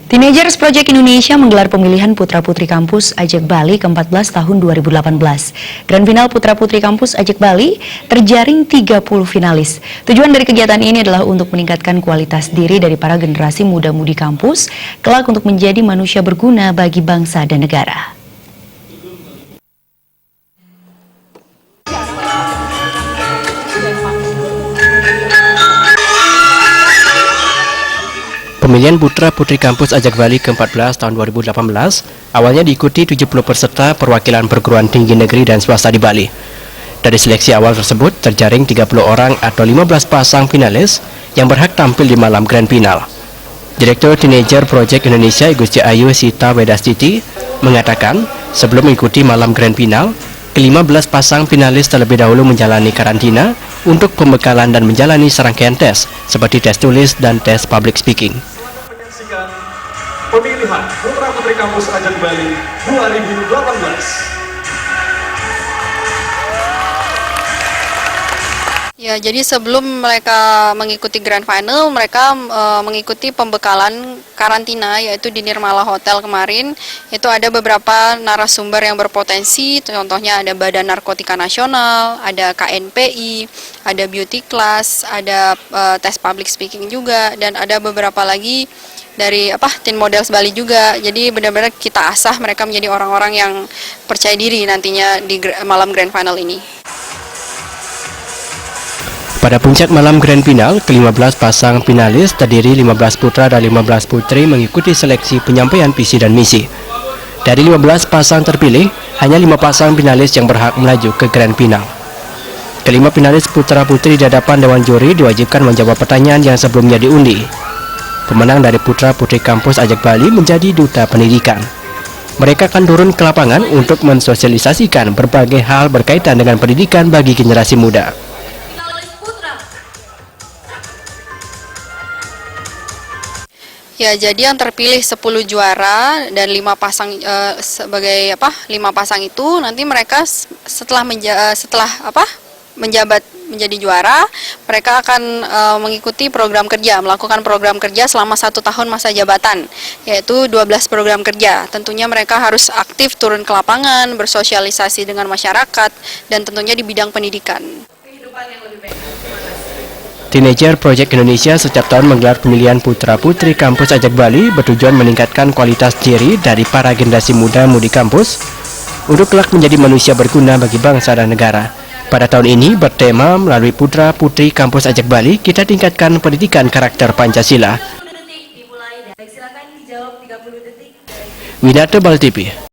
Teenagers Project Indonesia menggelar pemilihan Putra-Putri Kampus Ajak Bali ke-14 tahun 2018. Grand Final Putra-Putri Kampus Ajak Bali terjaring 30 finalis. Tujuan dari kegiatan ini adalah untuk meningkatkan kualitas diri dari para generasi muda-mudi kampus, kelak untuk menjadi manusia berguna bagi bangsa dan negara. Pemilihan Putra-Putri Kampus Ajak Bali ke-14 tahun 2018 awalnya diikuti 70 peserta perwakilan perguruan tinggi negeri dan swasta di Bali. Dari seleksi awal tersebut terjaring 30 orang atau 15 pasang finalis yang berhak tampil di malam Grand Final. Direktur Teenager Project Indonesia Igusti Ayu Sita Wedastiti mengatakan sebelum mengikuti malam Grand Final, ke-15 pasang finalis terlebih dahulu menjalani karantina untuk pembekalan dan menjalani serangkaian tes seperti tes tulis dan tes public speaking. Pemilihan Putra-Putri Kampus Ajak Bali 2018. Ya, jadi sebelum mereka mengikuti Grand Final, mereka mengikuti pembekalan karantina, yaitu di Nirmala Hotel kemarin. Itu ada beberapa narasumber yang berpotensi, contohnya ada Badan Narkotika Nasional, ada KNPI, ada beauty class, ada tes public speaking juga, dan ada beberapa lagi dari Teen Models Bali juga. Jadi benar-benar kita asah mereka menjadi orang-orang yang percaya diri nantinya di malam Grand Final ini. Pada puncak malam Grand Final, ke-15 pasang finalis terdiri 15 putra dan 15 putri mengikuti seleksi penyampaian visi dan misi. Dari 15 pasang terpilih, hanya 5 pasang finalis yang berhak melaju ke Grand Final. Kelima finalis putra-putri di hadapan Dewan Juri diwajibkan menjawab pertanyaan yang sebelumnya diundi. Pemenang dari Putra-Putri Kampus Ajak Bali menjadi duta pendidikan. Mereka akan turun ke lapangan untuk mensosialisasikan berbagai hal berkaitan dengan pendidikan bagi generasi muda. Ya, jadi yang terpilih 10 juara dan 5 pasang sebagai 5 pasang itu nanti mereka setelah menjabat menjadi juara, mereka akan mengikuti program kerja, melakukan program kerja selama 1 tahun masa jabatan, yaitu 12 program kerja. Tentunya mereka harus aktif turun ke lapangan, bersosialisasi dengan masyarakat, dan tentunya di bidang pendidikan. Teenager Project Indonesia setiap tahun menggelar pemilihan Putra-Putri Kampus Ajak Bali bertujuan meningkatkan kualitas diri dari para generasi muda-mudi kampus untuk kelak menjadi manusia berguna bagi bangsa dan negara. Pada tahun ini bertema melalui Putra-Putri Kampus Ajak Bali, kita tingkatkan pendidikan karakter Pancasila. Winata Bali TV.